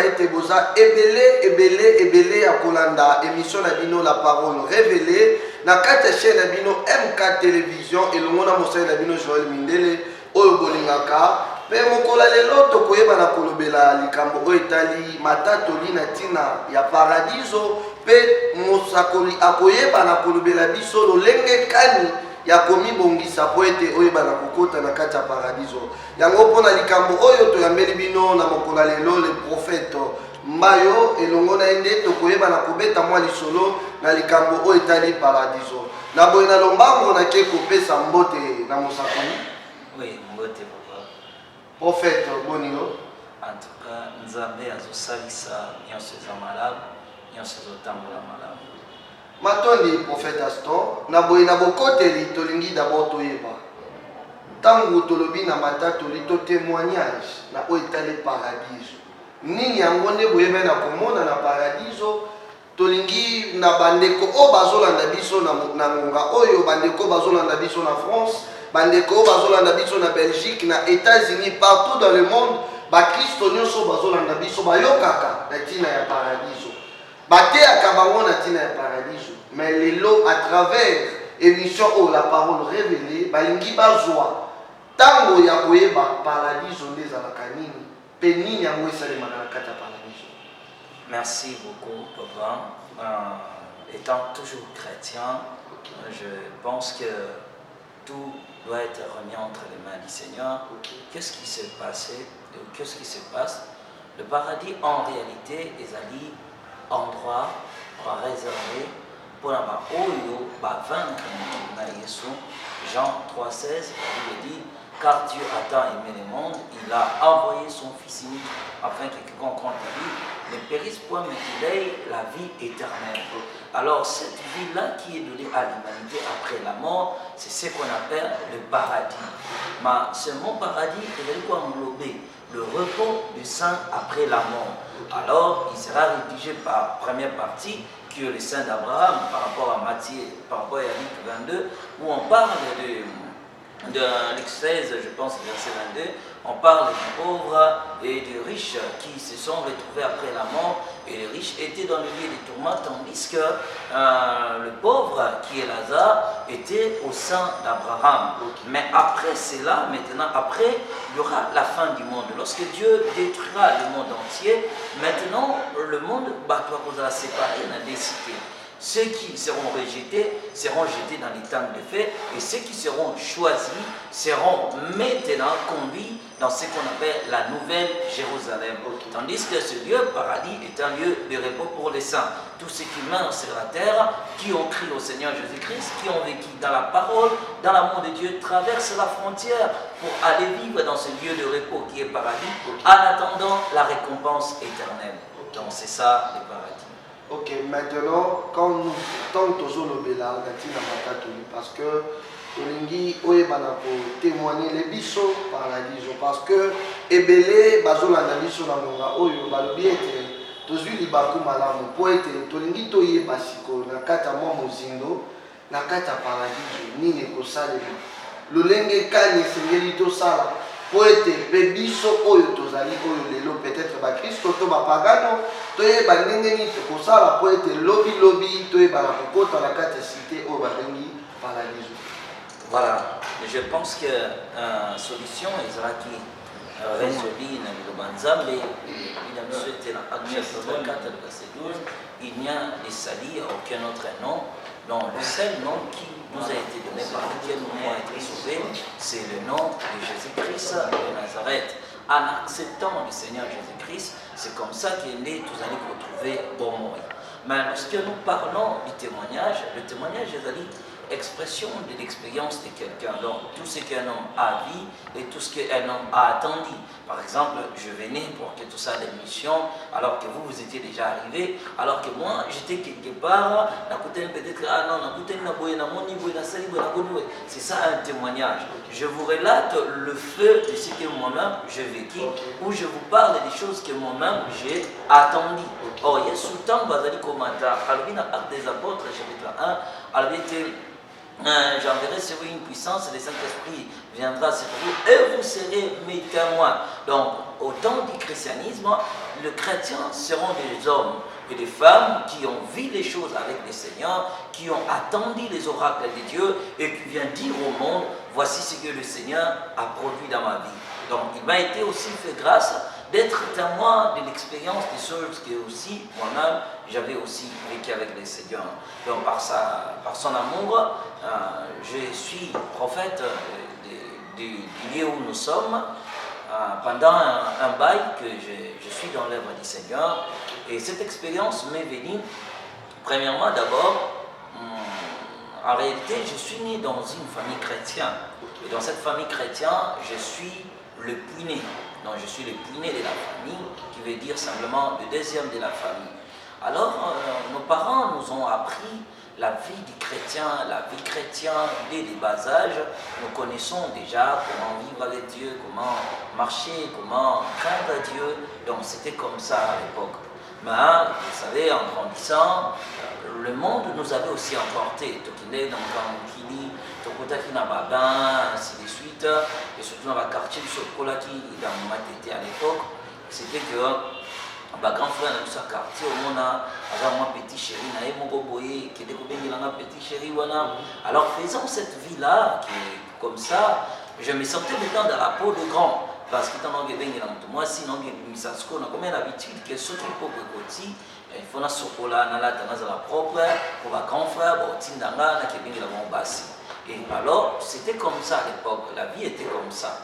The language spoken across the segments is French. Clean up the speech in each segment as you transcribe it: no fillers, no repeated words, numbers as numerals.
ete boza ebele ya kolanda émission na bino la parole révélée na kati ya chaîne na bino MK télévision elongo na mosali na bino Joël Mindele oyo bolingaka pe mokola lelo tokoyeba na kolobela likambo oyo etali matatoli na ntina ya paradiso pe mosakoli akoyeba na kolobela biso lolenge kani ya komibongisa po ete oyeba na kokota na kati ya paradiso yango mpona likambo oyo toyambeli bino na mokola lelo le prophète Mbayo elongo na ye nde tokoyeba na kobeta mwa lisolo na likambo oyo etali paradiso na boye na lombango nake kopesa mbote na mosakoli. Oui, mbote papa. Prophète bonino. En tout cas, Nzambe azosalisa nyonso eza malamu, nyonso ezotambola malamu. Matondi prophète Astor na boye na bokoteli tolingi d'abord toyeba tangu tolobi na matatoli to témoignage na oyo etali paradiso nini yango nde boyeba na komona na paradiso tolingi na bandeko oyo bazolanda biso na ngonga oyo bandeko bazolanda biso na France bandeko oyo bazolanda biso na Belgique na États-Unis partout dans le monde bakristo nyonso bazolanda biso bayokaka na ntina ya paradiso bateyaka bango na ntina ya paradiso mais lelo à travers émission oyo la parole révélée balingi bazwa ntango ya koyeba paradiso nde ezalaka nini mpe nini yango esalemaka na kati ya paradiso. Merci beaucoup papa. Étant toujours chrétien, je pense que tout doit être remis entre les mains du Seigneur. Qu'est-ce qui s'est passé? Qu'est-ce qui se passe? Le paradis en réalité est un endroit réservé pour la oyo vaincre na Yesu. Jean 3,16 il dit car Dieu a tant aimé le monde, il a envoyé son Fils unique afin que quiconque croit en lui ne périsse point mais qu'il ait la vie éternelle. Alors cette vie-là qui est donnée à l'humanité après la mort, c'est ce qu'on appelle le paradis. Mais ce mot paradis, il est quoi englobé? Le repos du saint après la mort. Alors il sera rédigé par première partie que le saint d'Abraham par rapport à Matthieu, par rapport à Luc 22, où on parle de Luc 16, je pense, verset 22, on parle des pauvres et des riches qui se sont retrouvés après la mort, et les riches étaient dans le lieu des tourments, tandis que le pauvre, qui est Lazare, était au sein d'Abraham. Mais après cela, maintenant, après, il y aura la fin du monde. Lorsque Dieu détruira le monde entier, maintenant, le monde doit séparer dans des cités. Ceux qui seront rejetés seront jetés dans les temps de feu et ceux qui seront choisis seront maintenant conduits dans ce qu'on appelle la nouvelle Jérusalem. Tandis que ce lieu, paradis, est un lieu de repos pour les saints. Tous ceux qui meurent sur la terre, qui ont crié au Seigneur Jésus-Christ, qui ont vécu dans la parole, dans l'amour de Dieu, traversent la frontière pour aller vivre dans ce lieu de repos qui est paradis, en attendant la récompense éternelle. Donc c'est ça le paradis. Ok, maintenant, quand tant tozolobela natina matatoli parce que tolingi oyebana ko témoigner les biso paradiso parce que ebele bazolanda biso na monga oyo balobi ete tozwi libaku malamu po ete tolingi toyeba siko na kati ya mwa mozindo na kati ya paradiso nini ekosalema lolenge kani esengeli tosala po ete mpe biso oyo tozali oyo lelo peut-être bakristo to bapagano toyeba ndenge nini tokosala po ete lobi toyeba na kokota na kati ya cité oyo babengi paradiso. Voilà, je pense que solution ezalaki résolue na liloba Nzambe ina biso ete na Acte chapitre 4 verset 12 il n'y a esali aucun autre nom dont le seul nom qui nous a été donné par lequel nous pouvons être sauvés, c'est le nom de Jésus-Christ de Nazareth. En acceptant le Seigneur Jésus-Christ, c'est comme ça qu'il est né, vous allez vous retrouver bon moyen. Mais lorsque nous parlons du témoignage, le témoignage est expression de l'expérience de quelqu'un. Donc, tout ce qu'un homme a vu et tout ce qu'un homme a attendu. Par exemple, je venais pour que tout ça l'émission, alors que vous étiez déjà arrivé, alors que moi, j'étais quelque part, peut-être, ah non, c'est ça un témoignage. Je vous relate le feu de ce que moi-même j'ai vécu, ou je vous parle des choses que moi-même j'ai attendu. Or, il y a sous le temps, Bazali Komata, alors il y a Acte des Apôtres, chapitre 1, alors il était j'enverrai sur vous une puissance, le Saint-Esprit viendra sur vous et vous serez mes témoins. Donc, au temps du christianisme, les chrétiens seront des hommes et des femmes qui ont vu les choses avec le Seigneur, qui ont attendu les oracles de Dieu et qui viennent dire au monde, voici ce que le Seigneur a produit dans ma vie. Donc il m'a été aussi fait grâce d'être témoin de l'expérience des choses que aussi moi-même j'avais aussi vécu avec le Seigneur. Donc par son amour, je suis prophète du lieu où nous sommes. Pendant un bail que je suis dans l'œuvre du Seigneur. Et cette expérience m'est venue, premièrement d'abord, en réalité, je suis né dans une famille chrétienne. Et dans cette famille chrétienne, je suis le puiné. Donc je suis le puiné de la famille, qui veut dire simplement le deuxième de la famille. Alors, nos parents nous ont appris la vie du chrétien, la vie chrétienne dès le bas âge. Nous connaissons déjà comment vivre avec Dieu, comment marcher, comment craindre Dieu. Donc c'était comme ça à l'époque. Mais vous savez, en grandissant, le monde nous avait aussi emportés. Tokine, donc Kili, Tokotaki Nababan, ainsi de suite. Et surtout dans le quartier de Sokolaki, dans Matete à l'époque, c'était que ma grand frère dans ce quartier au monde avec moi petit chéri naé mon boboye qui découvert un petit chéri voilà. Alors faisant cette vie là qui est comme ça, je me sentais maintenant dans la peau de grand parce que tant que ben moi sinon que misasko na comme l'habitude que ce qui peut côté il faut na sokola na la dans la propre pour ma grand frère bon tindanga na que ben la bon bassi. Et alors c'était comme ça à l'époque, la vie était comme ça.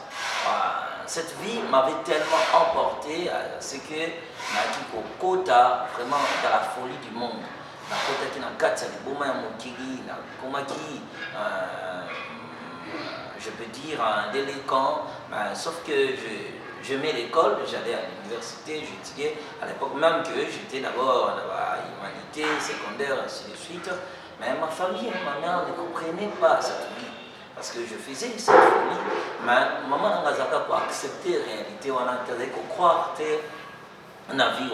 Cette vie m'avait tellement emporté, c'est que Nakiko Kota, vraiment dans la folie du monde. Nakota qui n'a qu'à Boma Mokiri, Nakomaki, je peux dire un délinquant, sauf que j'aimais l'école, j'allais à l'université, j'étudiais à l'époque même que j'étais d'abord à l'humanité, secondaire, ainsi de suite. Mais ma famille et ma mère ne comprenaient pas cette vie. Parce que je faisais cette folie, mais maman n'a pas pour accepter la réalité, on a croire que la vie.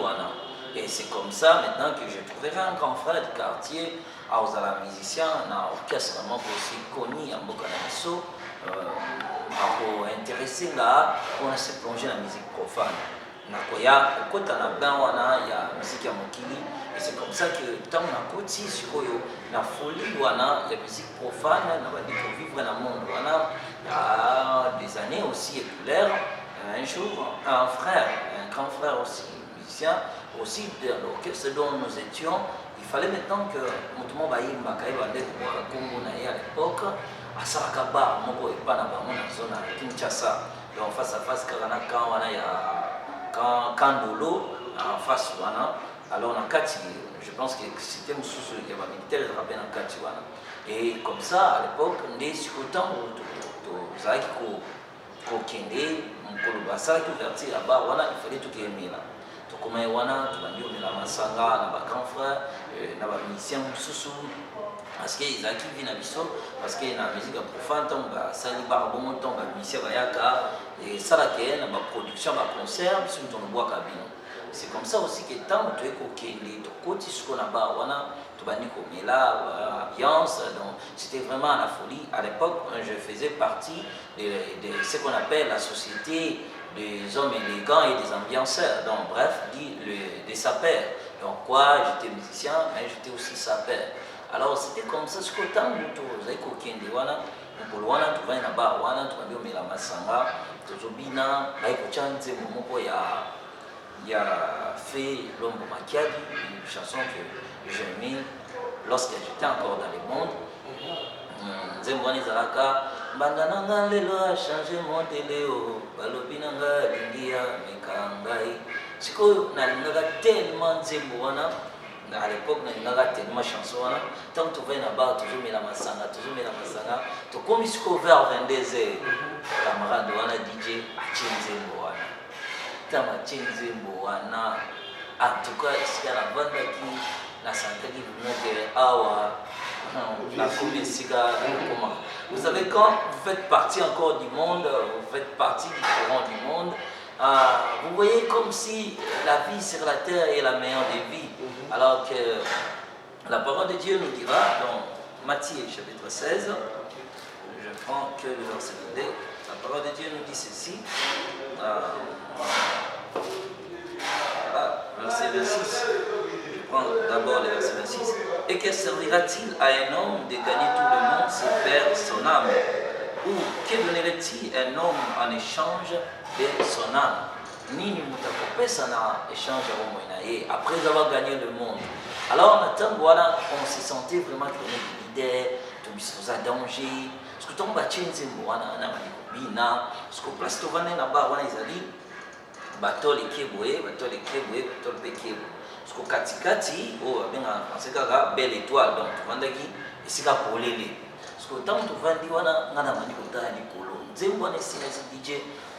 Et c'est comme ça maintenant que je trouverai un grand frère du quartier, aux musiciens, un orchestre aussi connu à Bokanasso, pour intéresser là, on s'est plongé dans la musique profane. Nakoya, au côté de il y a la musique à Mokili. Et c'est comme ça que tant on a côté sur la folie, il y a la musique profane, on va vivre dans le monde. Il y a des années aussi éclair. Un jour, un frère, un grand frère aussi, musicien, aussi de l'orchestre dont nous étions, il fallait maintenant que Moutoumou Baïm Bakaï Bandek Congo à l'époque, à Sarakaba, Moko et Panaba, on a zone à Kinshasa. Donc face à face, quand il y a Kandolo, en face, alors on a Kati, je pense que c'était un sous il y avait militaire de rappel en Kati. Et comme ça, à l'époque, on est sur le temps où vous avez Kokende, Mkolobasa, qui verti là-bas, il fallait tout aimer là. Donc comme il y a Masanga, il grand frère, il y a un musicien sous parce qu'ils ont qui vient à Bissau, parce qu'il y a la musique profane, il y a Sali Barbon, il y a un musicien et ça là qu'il y a une production, un concert, sur une bois cabine. C'est comme ça aussi que tant que tu es coquille, tu côté ce qu'on a bas, tu vas dire là, ambiance. Donc c'était vraiment la folie. À l'époque, je faisais partie de ce qu'on appelle la société des hommes élégants et des ambianceurs. Donc bref, des sapeurs. Donc quoi, j'étais musicien, mais j'étais aussi sapeur. Alors c'était comme ça, ce que tant que tu es coquille, tu vas là-bas, tu vas dire la masanga, tu vas bien, il a fait L'Ombre Makiadi, une chanson que j'aimais lorsque j'étais encore dans le monde. Zembwani Zalaka, Bandananga Lelo a changé mon téléo, Balobinanga Lindia, Mekangai. C'est que n'a tellement Zembwana, à l'époque, n'a tellement chanson. Tant que tu vas là-bas, toujours mis la masanga, tu comme si tu vers 22h, camarade DJ, à Zembwana. En tout cas, ici à la bande qui la santé qui vous awa la vous savez, quand vous faites partie encore du monde, vous faites partie du courant du monde, vous voyez comme si la vie sur la terre est la meilleure des vies. Alors que la parole de Dieu nous dira dans Matthieu chapitre 16, je prends que le verset 2, la parole de Dieu nous dit ceci. verset 26. Je prends d'abord le verset 26. Et que servira-t-il à un homme de gagner tout le monde s'il perd son âme? Ou que donnerait-il un homme en échange de son âme? Nini mutakopesa na échange après avoir gagné le monde. Alors maintenant voilà, on se sentait vraiment qu'on est leader, tout le monde danger. Parce que ton bâti nzembo wana na malikobina, parce que place to vane na ba wana ezali bato lekeboe, bato lekeboe, bato lekebo. Parce que katikati o benga penseka ka belle étoile donc vandaki esika polele. Parce que tant to vandi wana ngana mani kota likolo. Nzembo wana esika DJ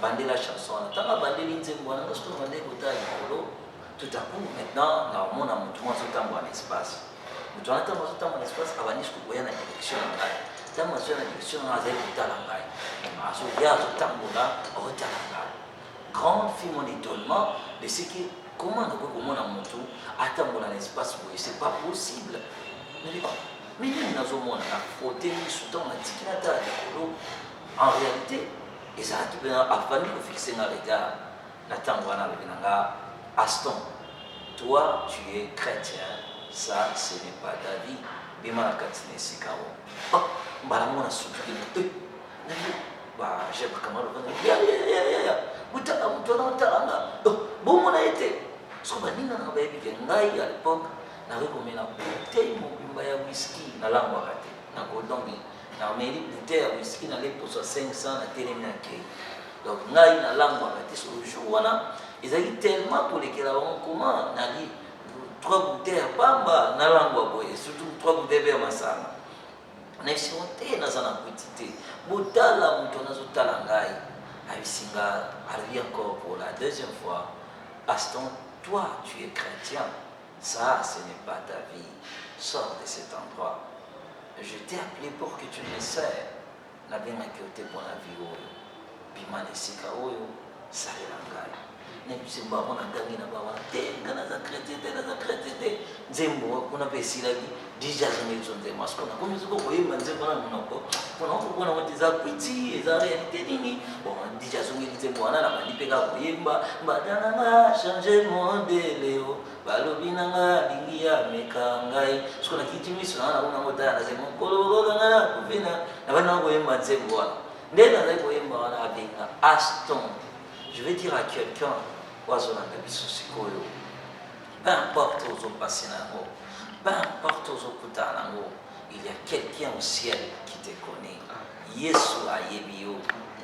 bandé la chanson, tant bandé l'inzembo wana parce que bandé kota likolo. Tout à coup maintenant na mona mutu mwa sotambo en espace. Mutu wana tambo sotambo en espace abanish ko boya na direction ngai. Tambo na direction na zai kutala ngai. Aso ya sotambo na otala ngai. Grande fille mon étonnement de ce que comment on peut comprendre mutu atambo na l'espace boye c'est pas possible. Mais nous n'avons pas la faute sous temps la tikinata likolo. En réalité, et ça qui peut afin de fixer un regard la tambo na benanga Aston, toi tu es chrétien, ça ce n'est pas ta vie. Bima katine sikao. Oh, balamona suki. Bah, j'ai pas comment le ya. Butaka mutona talanga. Bon mon a été. Ce qu'on a dit dans la Bible à l'époque, n'avait comme une bouteille de whisky na langue raté. Na kodongi, na meli bouteille de whisky na l'époque 500 na télémina kei. Donc ngai na langue raté sur le jour wana. Ils ont tellement pour lesquels on comment on a dit 3 bouteilles à Bamba, na langue boye, surtout 3 bouteilles à Massana. On a essayé dans un quantité. Boutala mutona zotalangai. Abisinga arrive encore pour la deuxième fois. Aston, toi tu es chrétien. Ça ce n'est pas ta vie. Sors de cet endroit. Je t'ai appelé pour que tu me sers. Na bien côté pour la vie oyo. Bimane sika oyo, salangai. Nembisimba mona ndangi na bawa tenga na za chrétien nzembo kuna pesila ki déjà jamais zonze masko na comme zuko koyemba nzembo na munoko kuna kuna wote za kwiti za réalité nini bon déjà zonge nzembo wana na bandipeka koyemba mbadana nga changer monde leo balobi nanga lingia mekangai siko na kitimiso na una mota na zemo kolo ngana kuvina na bana koyemba nzembo wana ndena za koyemba wana abenga Aston. Je vais dire à quelqu'un, peu importe aux passés, peu importe aux okutanango, il y a quelqu'un au ciel qui te connaît. Yesu ayebio,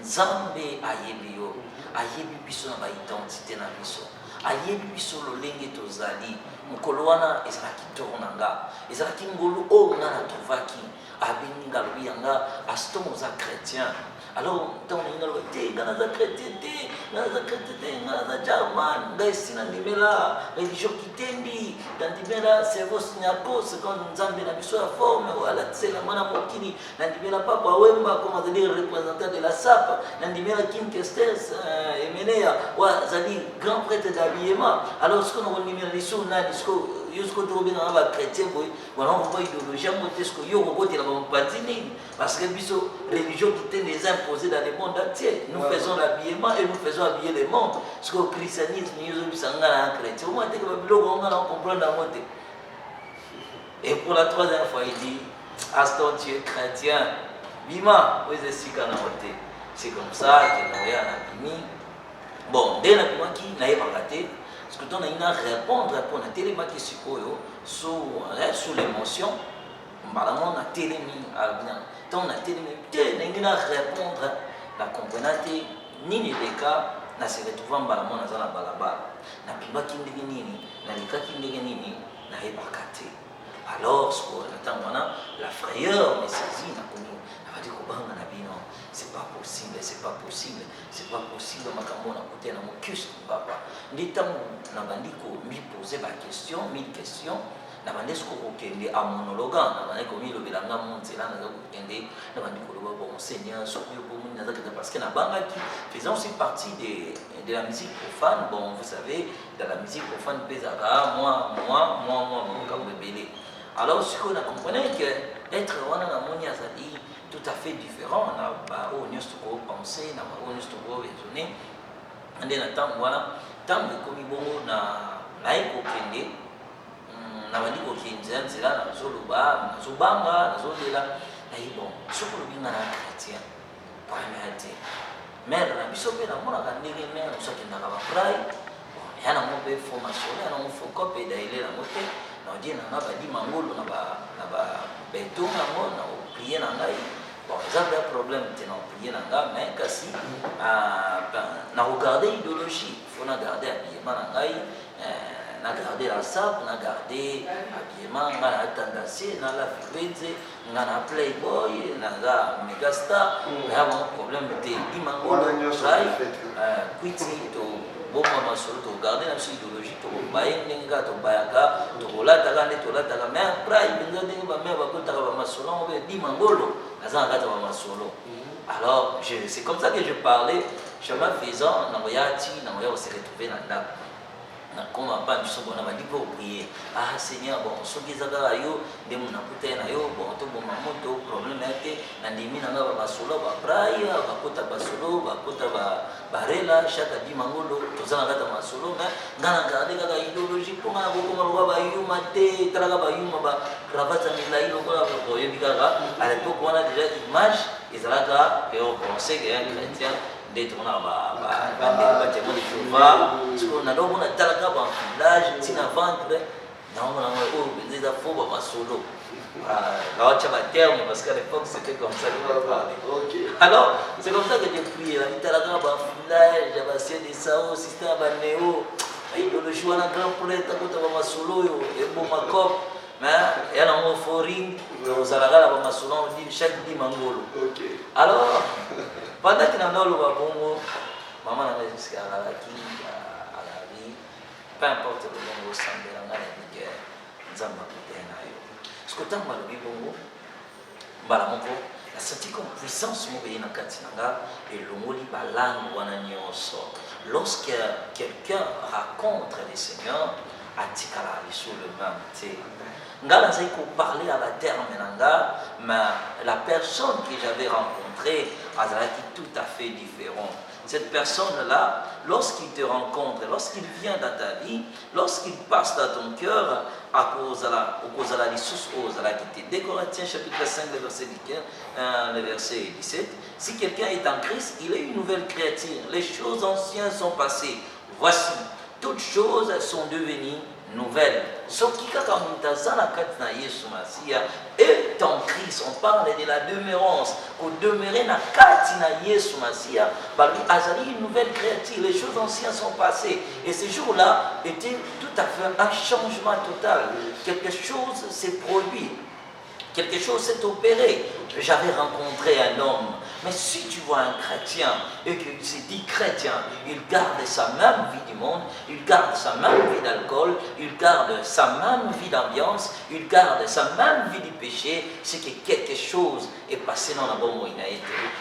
Nzambe ayebio, ayebi biso na ba identité na biso. Ayebi biso lolenge tozali, mukolo wana ezalaki tornanga, ezalaki ngolu o nga na trovaki, abengi ngalobi yanga Aston oza chrétien. Alors, dans les chrétienté, German, la religion qui t'indi, dans la cerveau signapos, quand nous avons la forme, c'est la manamokini, dans papa Wemba, comme on dit, représentant de la SAP, dans la Kim Kestes, Emenea, Zali, grand prêtre d'habillement. Alors, ce qu'on a mis les sous, jusqu'au trobin dans la chrétien, on voit idéologie, parce que la religion qui t'est des imposés dans le monde entier. Nous faisons l'habillement et nous faisons habiller le monde. Parce que le christianisme, nous sommes chrétiens. Au moins, on comprend la montée. Et pour la troisième fois, il dit Aston, tu es chrétien. Bima, vous êtes si canamoté. C'est comme ça que nous avons mis. Bon, dès la première qui n'a pas raté, parce que tu as répondre pour la télématique sur l'émotion. Malheureusement, on a télémis à bien. Tant on a télémis, on a répondre la comprenante ni les cas, na se retrouver en balamon dans la balaba. Na piba kindegi nini, na lika kindegi nini, na ebakate. Alors, ce qu'on attend, la frayeur me saisit, na komi, na va dire kobanga na bino, c'est pas possible, c'est pas possible, c'est pas possible, makambo na côté na mon cus papa. N'étant na bandiko mi poser ma question, 1000 questions. Na bande ce qu'on kende à monologue na bande comme il obelanga montsela na kende na bande ko loba bon Seigneur soki pour nous parce que na banga qui faisant aussi partie de la musique profane. Bon, vous savez, dans la musique profane pesaka moi comme bébé. Alors ce qu'on a compris que être wana na monia zali tout à fait différent na ba o nyostoko penser na ba o nyostoko raisonner ande na temps voilà tant de komi bongo na naye kokende nabandi kokende nzela nazoloba nazobanga nazolela naye bon soki olobi nga na chrétien première te mare na biso mpe namonaka ndenge mare na biso akendaka baprai ya nango mpe formation ya nango foko mpe daile nango te naodie nanga badima ngolo na beton yango na oprie na ngai bon eza mpe problème te na oprie na nga mais kasi na regarde idéologie faut na garde habillement na ngai na garde la sape na garde habillement nga na tendancier na la fibrenze nga na playboy naza megastar ya bango problème te dima ngolo prai kwiti to bomba masolo togarde na biso idéologie tokobaye ndenge kaka tobayaka tokolataka nde tolataka mais prai mpenza ndenge bamere bakotaka bamasolo yango mpe dima ngolo aza na kati ya bamasolo. Alors c'est comme ça que je parlais chemin faisant nakoya ti nakoya kose retrouve na ndako nakoma mpa biso bona bandi mpe oprie Seigneur bon soki eza kaka yo nde monakuta ye na yo bon toboma moto problème ya te nandimi nanga bamasolo baprai bakota basolo bakota barela chaque dima ngolo toza na kati ya masolo mais nga na garde kaka idéologie mpo nga na kokoma lokola bayuma te talaka bayuma bacravate ya milai lokola oyebi kaka à l'époque wana déjà image ezalaka pense que un chrétien d'être on a bâtiment de Jéhovah parce na donc on a talaka ba village tina ventre na on a des affaires ba solo la wacha ba terme parce qu'à l'époque c'était comme ça que parlait. Alors c'est comme ça que j'ai prié la talaka ba village ba c'est des sao système ba néo idéologie wana grand prêtre akota ba solo yo e bon makop mais elle a un forum aux alagala ba masolo dit chaque dimangolo. Alors pendant que nous avons bongo, maman n'a pas jusqu'à la vie, peu importe le bongo, semble la vie nous avons écouté ce que tu as dit bongo, la senti comme puissance mobile dans Katinanga et le mot li balang wana nyonso. Lorsque quelqu'un raconte les seigneurs, atikala sur le même thé. Ngala zai ko parler à la terre menanga, mais la personne que j'avais rencontrée azalaki tout à fait différent. Cette personne-là, lorsqu'il te rencontre, lorsqu'il vient dans ta vie, lorsqu'il passe dans ton cœur, à cause de la lisusu qui était. 2 Corinthiens chapitre 5, le verset 17, si quelqu'un est en Christ, il est une nouvelle créature. Les choses anciennes sont passées. Voici, toutes choses sont devenues nouvelle. Ce qui est en Christ, on parle de la demeurance. Pour demeurer dans Katina Yesu Masia, Azali, une nouvelle créature. Les choses anciennes sont passées. Et ce jour-là était tout à fait un changement total. Quelque chose s'est produit. Quelque chose s'est opéré. J'avais rencontré un homme. Mais si tu vois un chrétien et qu'il se dit chrétien, il garde sa même vie du monde, il garde sa même vie d'alcool, il garde sa même vie d'ambiance, il garde sa même vie du péché, c'est que quelque chose est passé dans la bombe.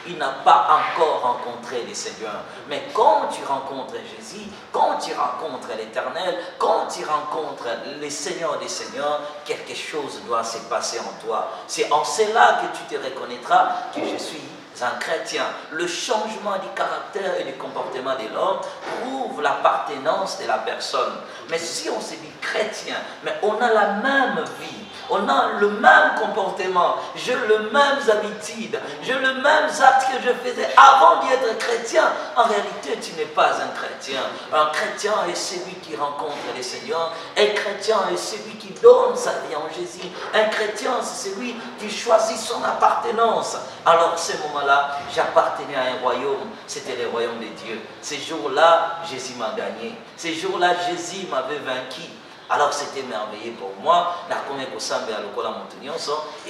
Il n'a pas encore rencontré le Seigneur. Mais quand tu rencontres Jésus, quand tu rencontres l'Éternel, quand tu rencontres le Seigneur des Seigneurs, quelque chose doit se passer en toi. C'est en cela que tu te reconnaîtras que je suis un chrétien. Le changement du caractère et du comportement de l'homme prouve l'appartenance de la personne. Mais si on se dit chrétien, mais on a la même vie, on a le même comportement, j'ai les mêmes habitudes, j'ai les mêmes actes que je faisais avant d'être chrétien, en réalité tu n'es pas un chrétien. Un chrétien est celui qui rencontre le Seigneur. Un chrétien est celui qui donne sa vie en Jésus. Un chrétien c'est celui qui choisit son appartenance. Alors ce moment-là, j'appartenais à un royaume, c'était le royaume de Dieu. Ces jours-là, Jésus m'a gagné. Ces jours-là, Jésus m'avait vaincu. Alors c'était merveilleux pour moi, et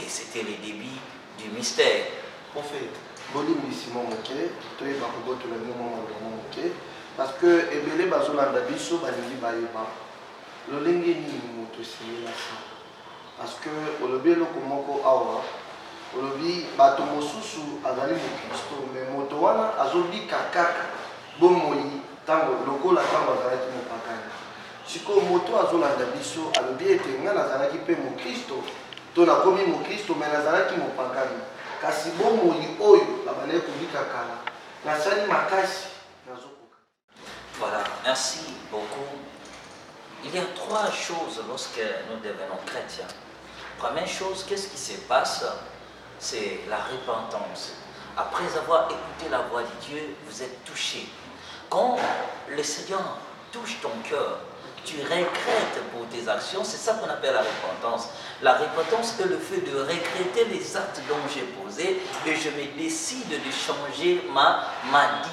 c'était le début du mystère. Prophète, parce que ebele bazolanda biso balingi bayeba lolenge nini moto simila ça parce que olobi eloko moko awa olobi bato mosusu azali mokristo mais moto wana azobika kaka bomoi ntango lokola ntango azalaki mopakani sikoyo moto azolanda biso alobi ete nga nazalaki mpe mokristo to nakomi mokristo me nazalaki mopakani kasi bomoi oyo abandaki kobika kala nasali makasi nazokoka. Voilà, merci beaucoup. il y a trois choses lorsque nous devenons chrétiens. Première chose, qu'est-ce qui se passe? C'est la repentance. Après avoir écouté la voix de Dieu, vous êtes touché. Quand le Seigneur touche ton cœur, tu regrettes pour tes actions, c'est ça qu'on appelle la repentance. La repentance est le fait de regretter les actes dont j'ai posés et je me décide de changer ma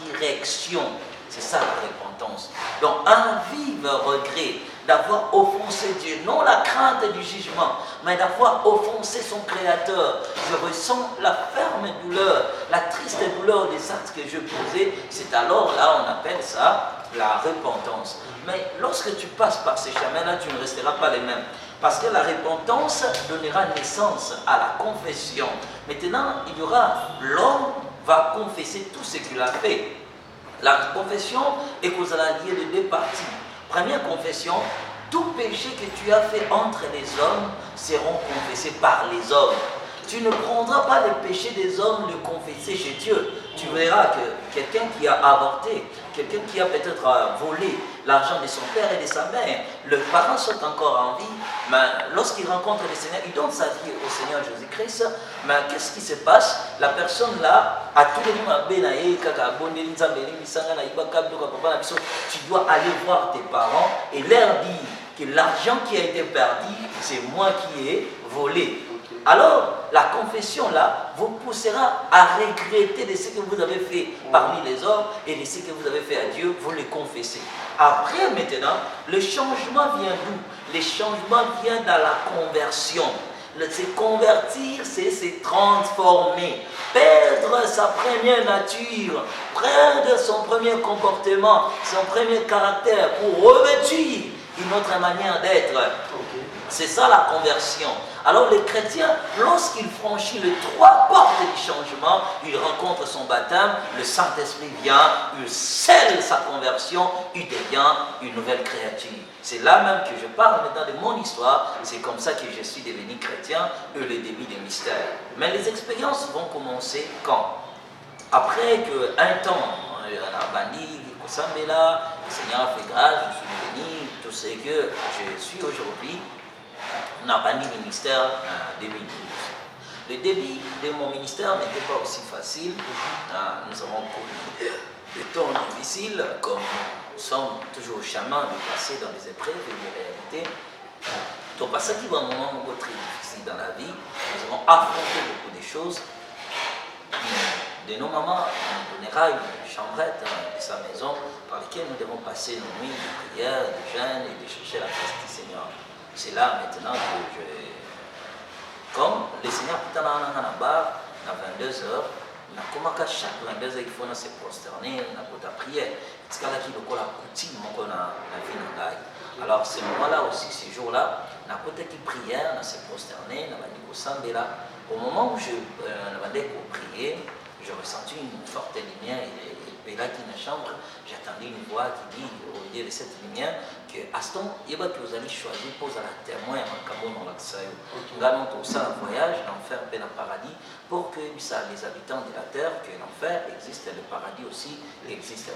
direction. C'est ça la repentance. Donc un vif regret d'avoir offensé Dieu, non la crainte du jugement, mais d'avoir offensé son Créateur. Je ressens la ferme douleur, la triste douleur des actes que je posais. C'est alors là on appelle ça la repentance. Mais lorsque tu passes par ces chemins-là, tu ne resteras pas les mêmes. Parce que la repentance donnera naissance à la confession. Maintenant, il y aura, l'homme va confesser tout ce qu'il a fait. La confession est qu'aux alliés de deux parties. Première confession, tout péché que tu as fait entre les hommes seront confessés par les hommes. Tu ne prendras pas le péché des hommes le confesser chez Dieu. Tu verras que quelqu'un qui a avorté, quelqu'un qui a peut-être volé l'argent de son père et de sa mère, les parents sont encore en vie, mais lorsqu'il rencontre le Seigneur, il donne sa vie au Seigneur Jésus-Christ, mais qu'est-ce qui se passe? La personne là, a tous les tu dois aller voir tes parents et leur dire que l'argent qui a été perdu, c'est moi qui ai volé. Alors, la confession là vous poussera à regretter de ce que vous avez fait parmi les hommes et de ce que vous avez fait à Dieu, vous le confessez. Après, maintenant, le changement vient d'où? Le changement vient dans la conversion. Se convertir, c'est se transformer, perdre sa première nature, prendre son premier comportement, son premier caractère pour revêtir une autre manière d'être. C'est ça la conversion. Alors le chrétien, lorsqu'il franchit les trois portes du changement, il rencontre son baptême, le Saint-Esprit vient, il scelle sa conversion, il devient une nouvelle créature. C'est là même que je parle maintenant de mon histoire, c'est comme ça que je suis devenu chrétien, et le début des mystères. Mais les expériences vont commencer quand? Après qu'un temps, on a banni, le Seigneur a fait grâce, je suis devenu tout ce que je suis aujourd'hui. On a banni le ministère en 2012. Le début de mon ministère n'était pas aussi facile. Nous avons connu des temps difficiles, comme nous sommes toujours au chemin de passer dans les épreuves et les réalités. Donc, parce qu'il y a un moment très difficile dans la vie, nous avons affronté beaucoup de choses. De nos mamans, on donnera une chambrette de sa maison par laquelle nous devons passer nos nuits de prière, de jeûne et de chercher la face du Seigneur. C'est là maintenant que comme le Seigneur peut aller à 22h, chaque 22h, il faut se prosterner, on a prier. C'est là qu'il y a la coutume qu'on a la vie. Alors, ce moment-là aussi, ces jours-là, on a côté qui prière, on s'est prosterné, on a dit qu'on là. Au moment où je priais, j'ai ressenti une forte lumière. Et là, dans la chambre, j'attendais une voix qui dit, au lieu de cette lumière, que Aston, il va que vous allez choisir pour la témoin à Macabo dans l'Axayo. Nous allons tout ça, un voyage, l'enfer et le paradis, pour que les habitants de la terre, que l'enfer existe, le paradis aussi existe.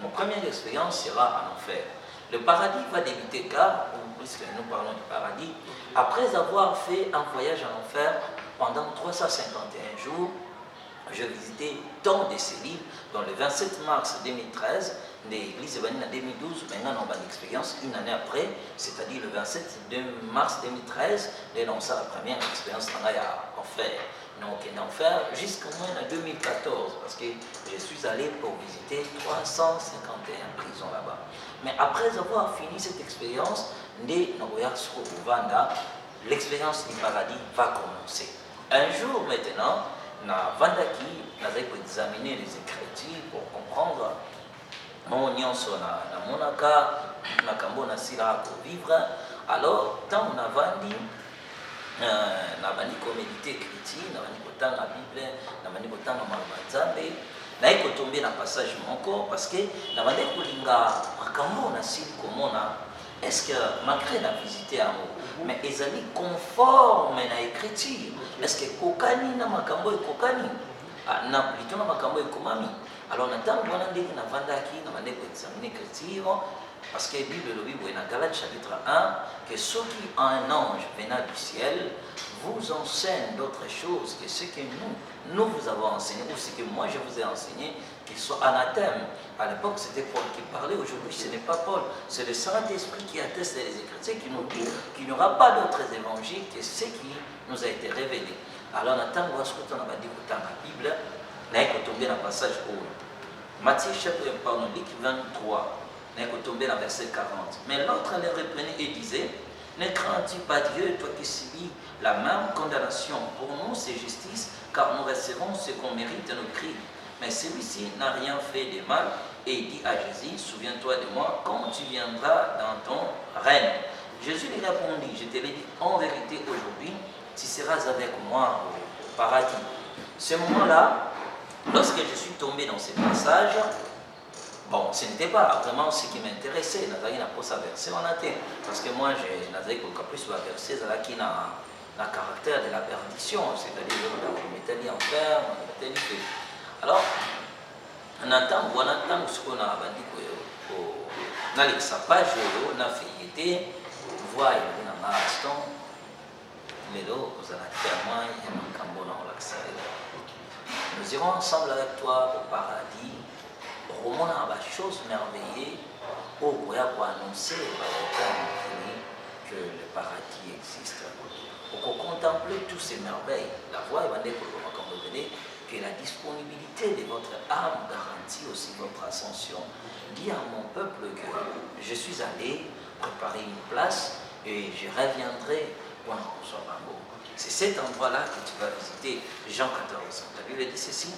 Mon première expérience sera en enfer. Le paradis va débuter car, puisque nous parlons du paradis, après avoir fait un voyage en enfer, pendant 351 jours, je visitais tant de ces livres, dont le 27 mars 2013, l'église est en 2012, maintenant on a une expérience une année après, c'est-à-dire le 27 mars 2013, j'ai lancé la première expérience en enfer. Donc en enfer jusqu'au moins en 2014, parce que je suis allé pour visiter 351 prisons là-bas. Mais après avoir fini cette expérience, l'expérience du paradis va commencer. Un jour maintenant, na vandaki, nous allons examiner les Écritures pour comprendre mon nyonso na monaka, na kambo na sila pour vivre. Alors, tant on a vendu, na bandi ko méditer Écriture, na bandi ko tanga Bible, na bandi ko tanga Nzambe, na iko tomber na passage moko parce que na bandi ko linga makambo na sila komona. Est-ce que malgré la visite à moi, mais ils allaient conforme à l'écriture? Est-ce que kokani na makambo et kokani na plutôt na makambo et komami? Alors, Nathan, on a dit qu'on a vendu examiner chrétien, parce que la Bible, le Bible, dans Galates chapitre 1, que ceux qui ont un ange venant du ciel vous enseignent d'autres choses que ce que nous vous avons enseigné, ou ce que moi je vous ai enseigné, qu'ils soient anathèmes. À l'époque, c'était Paul qui parlait, aujourd'hui, ce n'est pas Paul, c'est le Saint-Esprit qui atteste les Écritures, qui nous dit qu'il n'y aura pas d'autres évangiles que ce qui nous a été révélé. Alors, Nathan, on va écouter dans la Bible, on va tomber dans le passage où Matthieu chapitre 23. On va tomber dans verset 40. Mais l'autre les reprenait et disait, ne crains-tu pas Dieu, toi qui subis la même condamnation? Pour nous, c'est justice, car nous recevons ce qu'on mérite de nos crimes. Mais celui-ci n'a rien fait de mal, et il dit à Jésus, souviens-toi de moi quand tu viendras dans ton règne. Jésus lui répondit, je te l'ai dit en vérité aujourd'hui, tu seras avec moi au paradis. Ce moment-là, lorsque je suis tombé dans ce passage, bon, ce n'était pas vraiment ce qui m'intéressait. Nazari n'a pas sa verset en latin. Parce que moi, Nazari, pour plus la verset, qui n'a le caractère de la perdition, c'est-à-dire qu'on mettait en fer, on mettait feu. Alors, on entend ce qu'on a dit dans les page, on a fait, voix, il y a un instant, mais là, vous allez témoin, il y a un cambo dans l'accès. Nous irons ensemble avec toi au paradis. Roman a des choses merveilleuses au Goya pour annoncer que le paradis existe. Pour contempler toutes ces merveilles, la voix est vendue pour le comme vous venez, que la disponibilité de votre âme garantit aussi votre ascension. Dis à mon peuple que je suis allé préparer une place et je reviendrai pour en recevoir un mot. C'est cet endroit-là que tu vas visiter. Jean 14. La Bible dit ceci.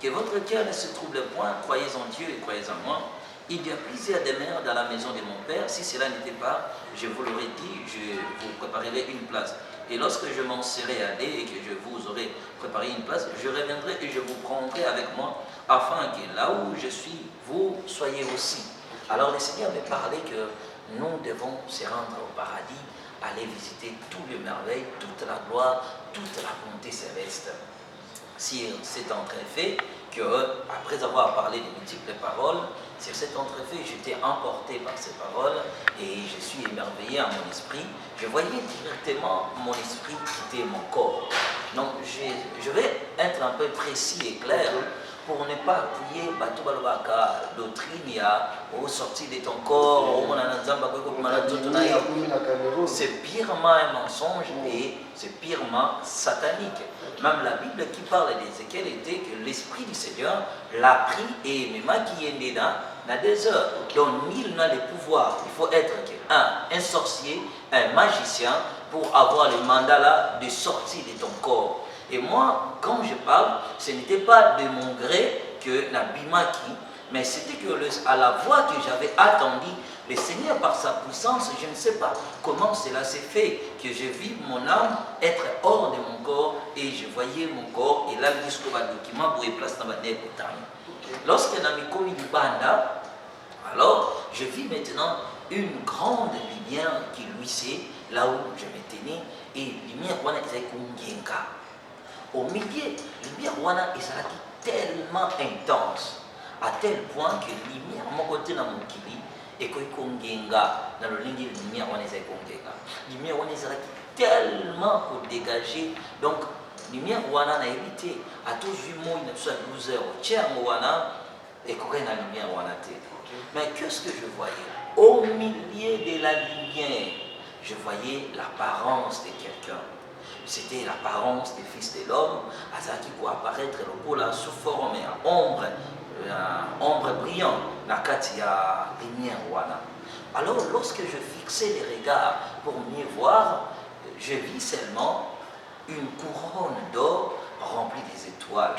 Que votre cœur ne se trouble point, croyez en Dieu et croyez en moi. Il y a plusieurs demeures dans la maison de mon Père. Si cela n'était pas, je vous l'aurais dit, je vous préparerai une place. Et lorsque je m'en serai allé et que je vous aurai préparé une place, je reviendrai et je vous prendrai avec moi, afin que là où je suis, vous soyez aussi. Alors le Seigneur me parlait que nous devons se rendre au paradis, aller visiter toutes les merveilles, toute la gloire, toute la bonté céleste. Si c'est entrefait, qu'après avoir parlé de multiples paroles, sur cet entrefait, j'étais emporté par ces paroles et je suis émerveillé en mon esprit. Je voyais directement mon esprit quitter mon corps. Donc, je vais être un peu précis et clair pour ne pas appuyer Batubalobaka, doctrine, au sortir de ton corps, c'est purement un mensonge et c'est purement satanique. Même la Bible qui parle d'Ézéchiel était que l'Esprit du Seigneur l'a pris et même qui est né dans des heures. Donc, nul n'a le pouvoir. Il faut être un sorcier, un magicien pour avoir le mandat là de sortir de ton corps. Et moi, quand je parle, ce n'était pas de mon gré que Nabimaki, mais c'était que à la voix que j'avais attendue, le Seigneur, par sa puissance, je ne sais pas comment cela s'est fait, que je vis mon âme être hors de mon corps et je voyais mon corps et là, jusqu'au document pour place dans ma lorsque j'ai mis commis du banda, alors je vis maintenant une grande lumière qui luisait là où je me tenais et lumière wana ezali kongenga. Au milieu, lumière wana ezalaki tellement intense à tel point que lumière mon côté dans mon kili et que kongenga dans le ligne lumière wana ezali kongenga. Lumière wana ezalaki tellement dégagé donc lumière wana na évité à tout jumeau il soit 12 heures au tiers wana et qu'on a la lumière wana té. Mais qu'est-ce que je voyais? Au milieu de la lumière, je voyais l'apparence de quelqu'un. C'était l'apparence du Fils de l'homme, qui pour apparaître le pôle sous forme et ombre brillante, la katia lumière wana. Alors lorsque je fixais les regards pour mieux voir, je vis seulement une couronne d'or remplie des étoiles.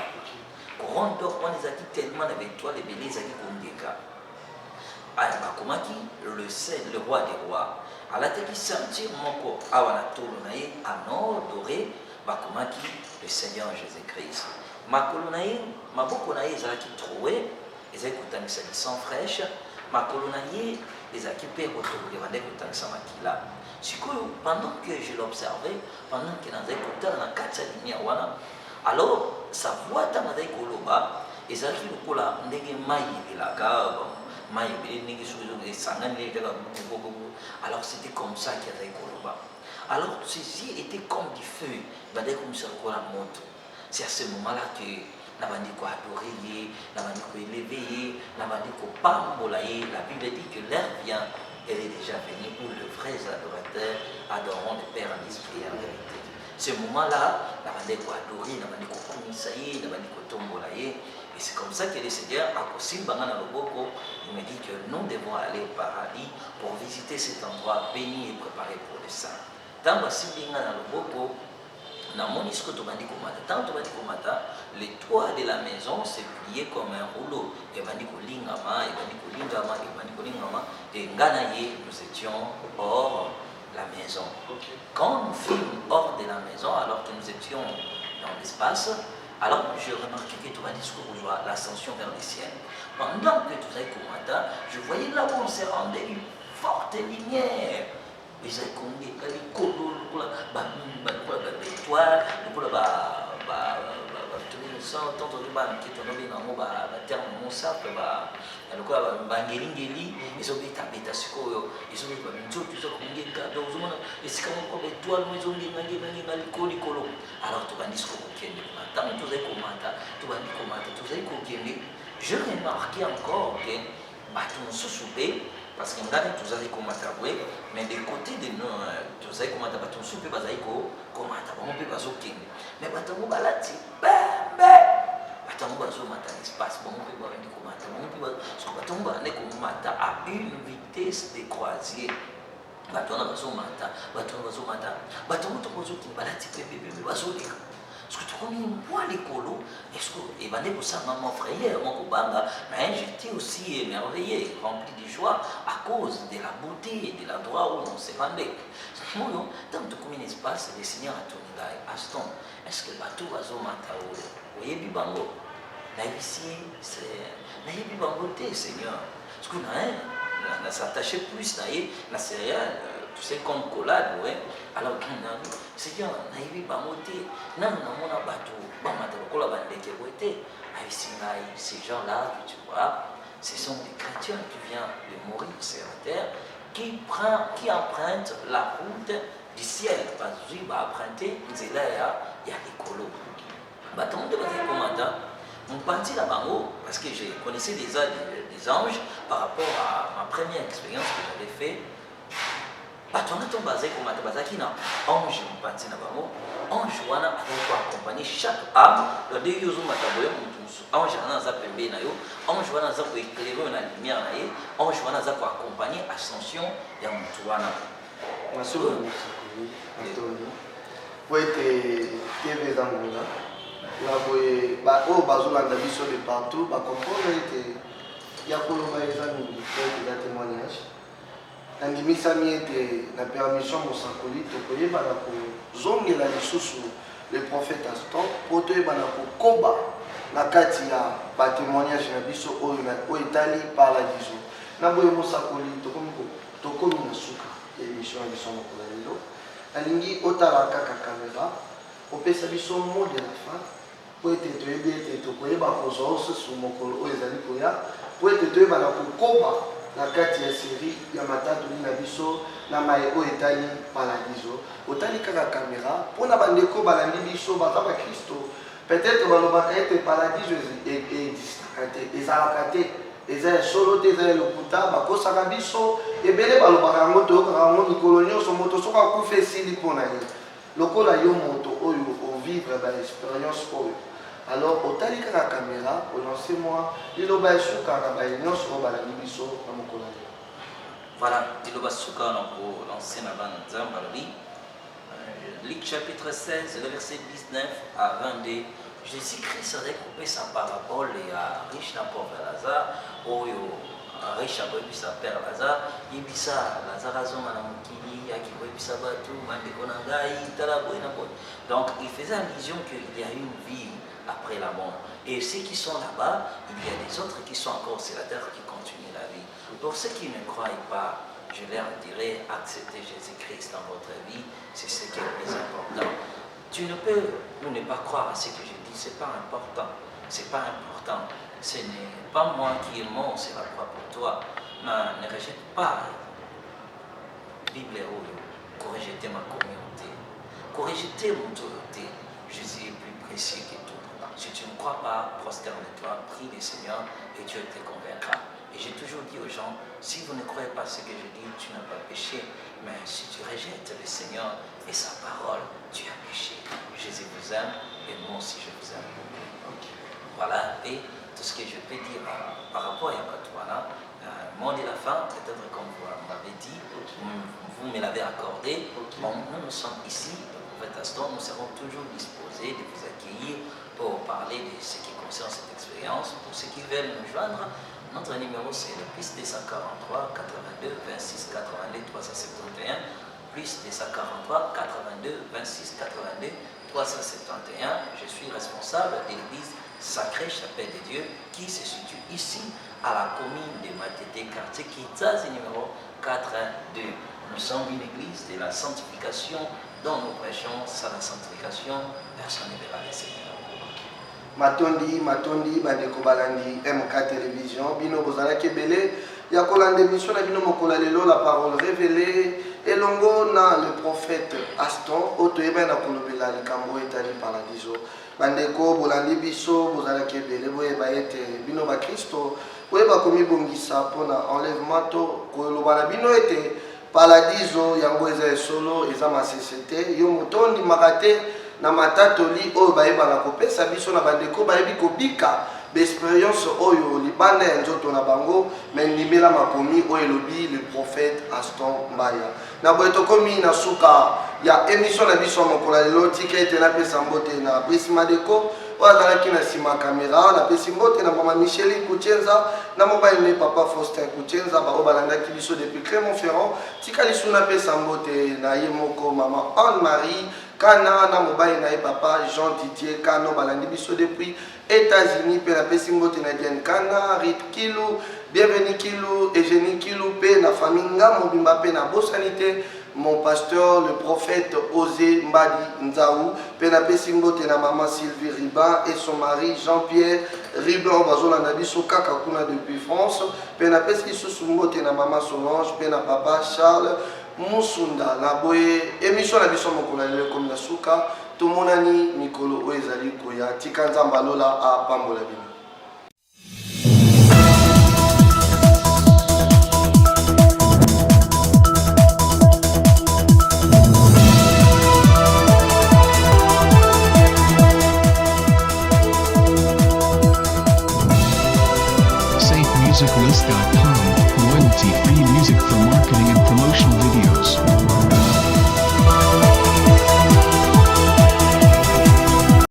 Couronne d'or, on les a dit tellement d'étoiles et les a dit Kondeka. Le roi des rois. À la tête qui sentit mon corps, en or doré, le Seigneur Jésus-Christ. Ma colonaïe, ma bokonaïe, ils ont trouvé, ils ont écouté du sang fraîche, ma colonaïe, ils ont équipé autour de la pendant que je l'observais, pendant que nous écoutions dans la lumière, alors sa voix dans la koloba, Et ça qui le cola, n'est maï et la cave, maï et n'est sur les sanguins, alors c'était comme ça qu'il y avait Koloba. Alors ceci était comme du feu, comme ça la montre. C'est à ce moment-là que la Bible dit que l'heure vient, elle est déjà venue où les vrais adorateurs adoreront le Père en esprit et en vérité. Ce moment-là, la bande ko adorer, la bande ko komisaye, la bande ko tombolaye. Et c'est comme ça que le Seigneur a possible bangana loboko. Il me dit que nous devons aller au paradis pour visiter cet endroit béni et préparé pour les saints. Tant que bingana loboko, na monisco tobandi komata, tant tobandi komata, les toits de la maison s'est plié comme un rouleau. Et bandi ko lingama, et bandi ko lingama, et bandi ko lingama. Et nganaye, nous étions hors la maison. Okay. Quand nous fûmes hors de la maison, alors que nous étions dans l'espace, alors je remarquais que tout va discours l'ascension vers les ciels. Pendant que tout ça commenta, je voyais là où on s'est rendu une forte lumière. Les économies, les colos, les étoiles, sans tant de mal qui est tombé dans le terme mon sap le quoi bangelingeli ils ont beta beta siko ils ont pas une chose tout ça comme des cas donc et c'est comme étoile ils ont dit ngali kolo alors tu vas dire ce qu'on kende tant tu sais comment tu vas dire comment tu sais qu'on kende je remarquais encore que bateau se souper parce que ndani tu sais comment travailler mais des côtés de nous tu sais comment bateau souper bazaiko comment tu vas monter bazo kende mais bateau balati l'espace, à une vitesse de croisière. Est-ce que tu connais moi les colos? Est-ce que mon frère, mon copain, mais j'étais aussi émerveillé, rempli de joie à cause de la beauté et de l'endroit où on s'est rendu. Dans tout comme espace, le Seigneur a tourné là, Aston. Est-ce que le bateau va se mettre au voyez Bibango? Là ici, c'est. Là Bibango, Seigneur. Parce qu'on a s'attaché plus la céréale. Tu sais, comme collade, ouais. Alors, Seigneur, ces gens-là que tu vois, ce sont des chrétiens qui viennent de mourir sur la terre, qui empruntent la route du ciel. Parce qu'ils vont emprunter, il y a des colos. Tout le monde va commandant. Mon parti là-bas, parce que je connaissais déjà des anges par rapport à ma première expérience que j'avais faite. Batona ton basé comme à Tabazaki, ange, mon parti là-bas, ange, wana, a accompagner chaque âme, le deux yozo mataboyo, ange, wana, za pembe na yo, ange, wana, za éclairer la lumière na ye, ange, wana, za accompagner ascension ya mutuana. Merci beaucoup, Anthony. Pour être TV Zangola. Là, au bazolanda biso de partout, comprendre que ya koloba ezami des témoignages. Nandimisa miete la permission mosakoli tokoyeba na kozongela lisusu le prophète Aston po toyeba na kokoba na kati ya ba témoignage na biso oyo etali paradiso. Na boye mosakoli tokomi na suka émission ya biso mokolo lelo. Nalingi otala kaka caméra opesa biso mot de la fin. Pour être toyebi tokoyeba kozwa osusu mokolo oyo ezali koya po ete toyeba na kokoba na kati ya série ya matatoli na biso na maye oyo etali paradiso otali kaka caméra mpona bandeko balandi biso baza bakristo peut-être balobaka ete paradiso existaka te ezalaka te eza ya solo te eza ya lokuta bakosaka biso ebele balobaka yango toyokaka yango mikolo nyonso moto soki akufa esili mpona ye lokola yo moto oyo ovivre baexpérience oyo. Alors, au tali la caméra, lancez-moi, il y a un suka na ba union sur ba la biso na mokolo. Voilà, il y a un suka na ko lancer na ban nzamba li. Luc chapitre 16, le verset 19 à 22. Jésus-Christ a découpé sa parabole à riche na pauvre Lazare, oyo riche a boy sa père Lazare, yebisa Lazare azoma na mokili, aki boy bisa batu, mandeko na ngai, tala boy na boy. Donc, il faisait allusion qu'il y a une vie après la mort. Et ceux qui sont là-bas, il y a des autres qui sont encore sur la terre qui continuent la vie. Pour ceux qui ne croient pas, je leur dirais, acceptez Jésus-Christ dans votre vie, c'est ce qui est le plus important. Tu ne peux ou ne pas croire à ce que je dis, ce n'est pas important. c'est pas important. Ce n'est pas moi qui est mort, c'est la croix pour toi. Mais ne rejette pas la Bible pour rejeter ma communauté, pour rejeter mon autorité. Jésus est plus précieux que tout. Si tu ne crois pas, prosterne-toi, prie le Seigneur et Dieu te convaincra. Et j'ai toujours dit aux gens, si vous ne croyez pas ce que je dis, tu n'as pas péché. Mais si tu rejettes le Seigneur et sa parole, tu as péché. Jésus vous aime et moi aussi je vous aime. Voilà, et tout ce que je peux dire par rapport à Yakatouana, mot de la fin, peut-être comme vous m'avez dit, vous me l'avez accordé. Bon, nous sommes ici, le prophète Aston, nous serons toujours disposés de vous accueillir pour parler de ce qui concerne cette expérience. Pour ceux qui veulent nous joindre, notre numéro c'est le plus 243 82 26 82 371, plus 243 82 26 82 371. Je suis responsable de l'église Sacrée Chapelle de Dieu qui se situe ici à la commune de Matete, quartier Kitazi numéro 82. Nous sommes une église de la sanctification dont nous prêchons sans la sanctification, personne ne verra le Seigneur. Matondi, bandeko balandi MK Télévision, bino bozala kebele, ya kolande mission na bino mokola lelo la parole révélée, elongo na le prophète Aston, otoyeba na kolobela likambo etali paradiso. Bandeko bolandi biso bozala kebele, boyeba ete bino ba Kristo, boyeba komi bongisa pona enlèvement to koloba na bino ete paradiso yango eza solo eza masesete, yo motondi makate na matatoli oyo bayebaka kopesa biso na bandeko bayebi kobika b'expérience oyo libanda ya nzoto na bango me ndimela makomi oyo elobi le prophète Aston Mbaya. Na boye tokomi na suka ya émission na biso mokolo lelo tika ete napesa mbote na Brice Madeko oyo azalaki na nsima caméra, napesi mbote na mama Micheli Kuchenza na mobali ne papa Faustin Kuchenza bao balandaki biso depuis Clermont-Ferrand. Tika lisu napesa mbote na ye moko mama Anne-Marie Kana na mobali na ye papa Jean Didier Kano balandi biso depuis États-Unis. Pe na pesi mbote na Diane Kana, Rit Kilou, Bienvenue Kilou, Eugénie Kilou, pe na Faminga Mobimba, pe na Bosanité, mon pasteur le prophète Osé Mbadi Nzaou, pe na pesi mbote na maman Sylvie Riban et son mari Jean-Pierre Riban bazola na biso kaka kuna depuis France. Pe na pesi susu mbote na maman Solange, pe na papa Charles Musunda na boye émission na biso mokolo lelo comme na suka tomonani mikolo oyo ezali koya tika nzamba lola apambola bino. SafeMusicList.com, royalty-free music from